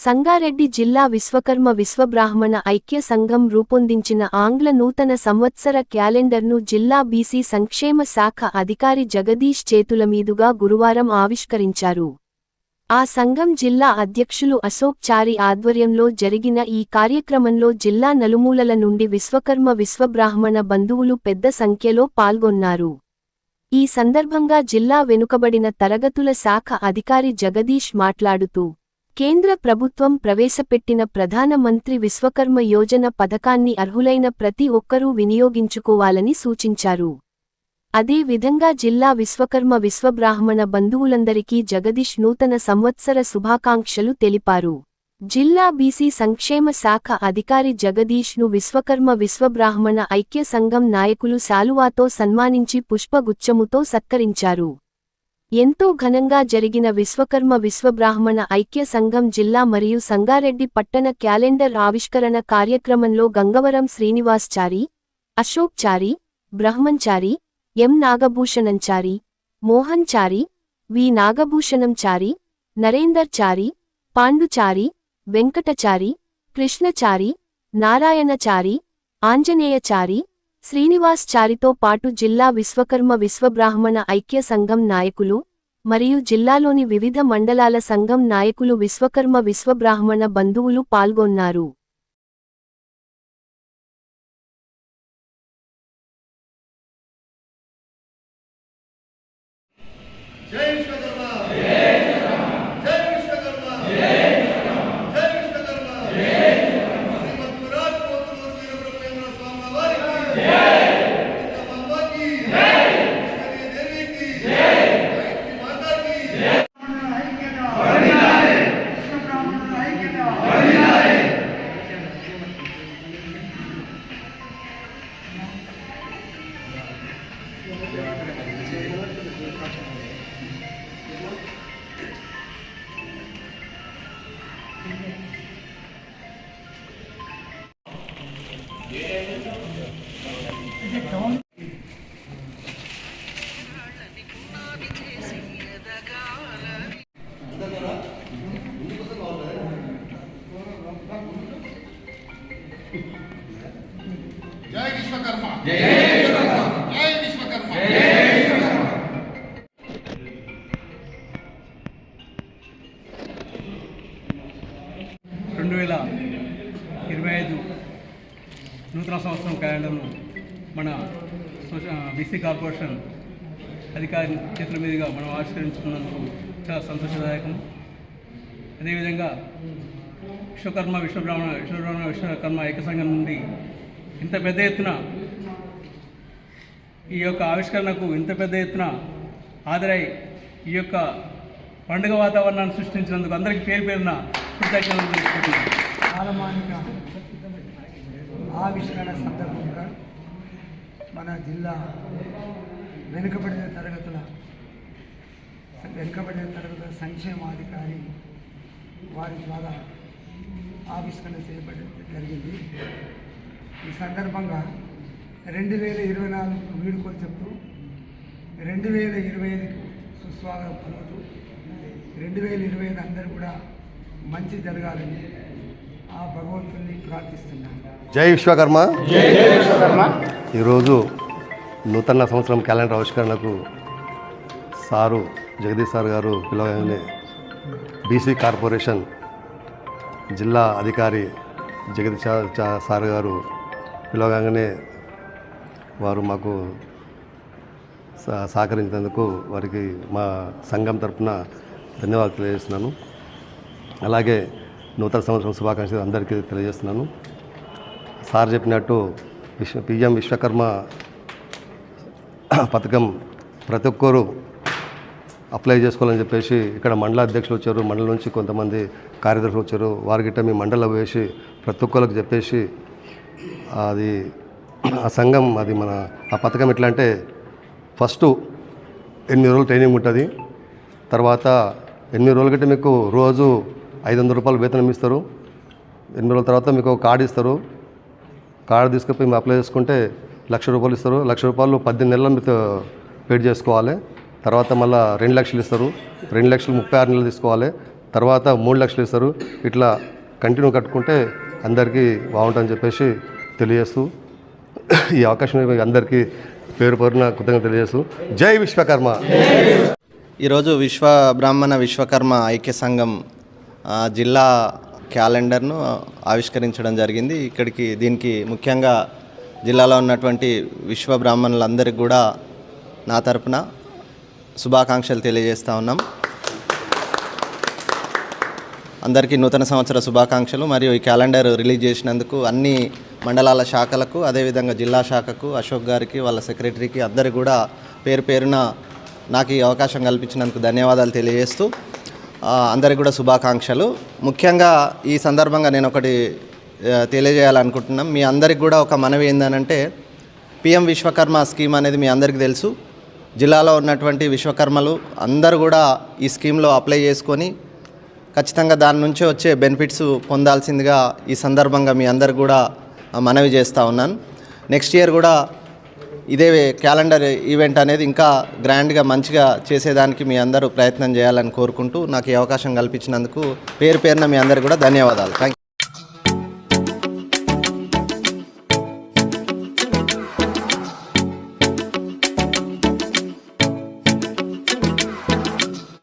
సంగారెడ్డి జిల్లా విశ్వకర్మ విశ్వబ్రాహ్మణ ఐక్య సంఘం రూపొందించిన ఆంగ్ల నూతన సంవత్సర క్యాలెండర్ను జిల్లా బీసీ సంక్షేమ శాఖ అధికారి జగదీష్ చేతుల మీదుగా గురువారం ఆవిష్కరించారు. ఆ సంఘం జిల్లా అధ్యక్షులు అశోక్ చారి ఆధ్వర్యంలో జరిగిన ఈ కార్యక్రమంలో జిల్లా నలుమూలల నుండి విశ్వకర్మ విశ్వబ్రాహ్మణ బంధువులు పెద్ద సంఖ్యలో పాల్గొన్నారు. ఈ సందర్భంగా జిల్లా వెనుకబడిన తరగతుల శాఖ అధికారి జగదీష్ మాట్లాడుతూ, కేంద్ర ప్రభుత్వం ప్రవేశపెట్టిన ప్రధాన మంత్రి విశ్వకర్మ యోజన పథకాన్ని అర్హులైన ప్రతి ఒక్కరూ వినియోగించుకోవాలని సూచించారు. అదే విధంగా జిల్లా విశ్వకర్మ విశ్వబ్రాహ్మణ బంధువులందరికీ జగదీష్ నూతన సంవత్సర శుభాకాంక్షలు తెలిపారు. జిల్లా బీసీ సంక్షేమ శాఖ అధికారి జగదీష్ను విశ్వకర్మ విశ్వబ్రాహ్మణ ఐక్య సంఘం నాయకులు శాలువాతో సన్మానించి పుష్పగుచ్ఛముతో సత్కరించారు. ఎంతో ఘనంగా జరిగిన విశ్వకర్మ విశ్వబ్రాహ్మణ ఐక్య సంఘం జిల్లా మరియు సంగారెడ్డి పట్టణ క్యాలెండర్ ఆవిష్కరణ కార్యక్రమంలో గంగవరం శ్రీనివాస్ చారి, అశోక్ చారి, బ్రహ్మన్ చారి, ఎం నాగభూషణం చారి, మోహన్ చారి, వి నాగభూషణం చారి, నరేందర్ చారి, పాండుచారి, వెంకటచారి, కృష్ణచారి, నారాయణచారి, ఆంజనేయచారి, శ్రీనివాస్ చారితో పాటు జిల్లా విశ్వకర్మ విశ్వబ్రాహ్మణ ఐక్య సంఘం నాయకులు మరియు జిల్లాలోని వివిధ మండలాల సంఘం నాయకులు విశ్వకర్మ విశ్వబ్రాహ్మణ బంధువులు పాల్గొన్నారు. జై విశ్వకర్మ, జై విశ్వకర్మ, జై విశ్వకర్మ, జై విశ్వకర్మ. 2025 నూతన సంవత్సరం క్యాలెండర్ను మన బీసీ కార్పొరేషన్ అధికారి చేతుల మీదుగా మనం ఆవిష్కరించుకున్నందుకు చాలా సంతోషదాయకం. అదేవిధంగా విశ్వకర్మ విశ్వకర్మ ఐక్య సంఘం నుండి ఇంత పెద్ద ఎత్తున ఈ యొక్క ఆవిష్కరణకు ఇంత పెద్ద ఎత్తున హాజరై ఈ యొక్క పండుగ వాతావరణాన్ని సృష్టించినందుకు అందరికీ పేరు పేరున కృతజ్ఞతలు తెలుపుతున్నాను. కాలమానిక ఆవిష్కరణ సందర్భంగా మన జిల్లా వెనుకబడిన తరగతుల సంక్షేమాధికారి వారి ద్వారా ఆవిష్కరణ చేయబడి జరిగింది. ఈ సందర్భంగా 2024 వీడుకోలు చెప్తూ 2025కి సుస్వాగతం పలుకుతూ 2025 అందరూ కూడా మంచి జరగాలని ఆ భగవంతుని ప్రార్థిస్తున్నాను. జై విశ్వకర్మ, జై విశ్వకర్మ. ఈరోజు నూతన సంవత్సరం క్యాలెండర్ ఆవిష్కరణకు సారు జగదీష్ సార్ గారు పిలవగానే బీసీ కార్పొరేషన్ జిల్లా అధికారి జగదీష్ సార్ గారు పిలవగానే వారు మాకు సహకరించినందుకు వారికి మా సంఘం తరఫున ధన్యవాదాలు తెలియజేస్తున్నాను. అలాగే నూతన సంవత్సరం శుభాకాంక్షలు అందరికీ తెలియజేస్తున్నాను. సార్ చెప్పినట్టు పిఎం విశ్వకర్మ పథకం ప్రతి ఒక్కరూ అప్లై చేసుకోవాలని చెప్పేసి ఇక్కడ మండల అధ్యక్షులు వచ్చారు, మండలం నుంచి కొంతమంది కార్యదర్శులు వచ్చారు. వారికిట మీ మండలం వేసి ప్రతి ఒక్కరికి చెప్పేసి అది ఆ సంఘం అది మన ఆ పథకం ఎట్లా అంటే ఫస్ట్ 8 రోజులు ట్రైనింగ్ ఉంటుంది. తర్వాత 8 రోజుల కంటే మీకు రోజు 500 రూపాయలు వేతనం ఇస్తారు. 8 రోజుల తర్వాత మీకు కార్డు ఇస్తారు. కార్డు తీసుకుపోయి మీరు అప్లై చేసుకుంటే 1,00,000 రూపాయలు ఇస్తారు. 1,00,000 రూపాయలు 18 నెలలు మీరు పేడ్ చేసుకోవాలి. తర్వాత మళ్ళీ 2 లక్షలు ఇస్తారు. 2 లక్షలు 36 నెలలు తీసుకోవాలి. తర్వాత 3 లక్షలు ఇస్తారు. ఇట్లా కంటిన్యూ కట్టుకుంటే అందరికీ బాగుంటుందని చెప్పేసి తెలియజేస్తూ ఈ అవకాశం అందరికీ పేరు పేరున కృతజ్ఞతలు తెలియజేస్తూ జై విశ్వకర్మ. ఈరోజు బ్రాహ్మణ విశ్వకర్మ ఐక్య సంఘం జిల్లా క్యాలెండర్ను ఆవిష్కరించడం జరిగింది. దీనికి ముఖ్యంగా జిల్లాలో ఉన్నటువంటి బ్రాహ్మణులందరికీ కూడా నా తరపున శుభాకాంక్షలు తెలియజేస్తూ ఉన్నాం. అందరికీ నూతన సంవత్సర శుభాకాంక్షలు. మరియు ఈ క్యాలెండర్ రిలీజ్ చేసినందుకు అన్ని మండలాల శాఖలకు, అదేవిధంగా జిల్లా శాఖకు, అశోక్ గారికి, వాళ్ళ సెక్రటరీకి అందరికీ కూడా పేరు పేరున నాకు ఈ అవకాశం కల్పించినందుకు ధన్యవాదాలు తెలియజేస్తూ అందరికీ కూడా శుభాకాంక్షలు. ముఖ్యంగా ఈ సందర్భంగా నేను ఒకటి తెలియజేయాలనుకుంటున్నాం. మీ అందరికి కూడా ఒక మనవి ఏంటంటే, పిఎం విశ్వకర్మ స్కీమ్ అనేది మీ అందరికీ తెలుసు. జిల్లాలో ఉన్నటువంటి విశ్వకర్మలు అందరూ కూడా ఈ స్కీమ్లో అప్లై చేసుకొని ఖచ్చితంగా దాని నుంచి వచ్చే బెనిఫిట్స్ పొందాల్సిందిగా ఈ సందర్భంగా మీ అందరికి కూడా మనవి చేస్తూ ఉన్నాను. నెక్స్ట్ ఇయర్ కూడా ఇదే క్యాలెండర్ ఈవెంట్ అనేది ఇంకా గ్రాండ్గా మంచిగా చేసేదానికి మీ అందరూ ప్రయత్నం చేయాలని కోరుకుంటూ నాకు ఈ అవకాశం కల్పించినందుకు పేరు పేరున మీ అందరికీ కూడా ధన్యవాదాలు. Thank you.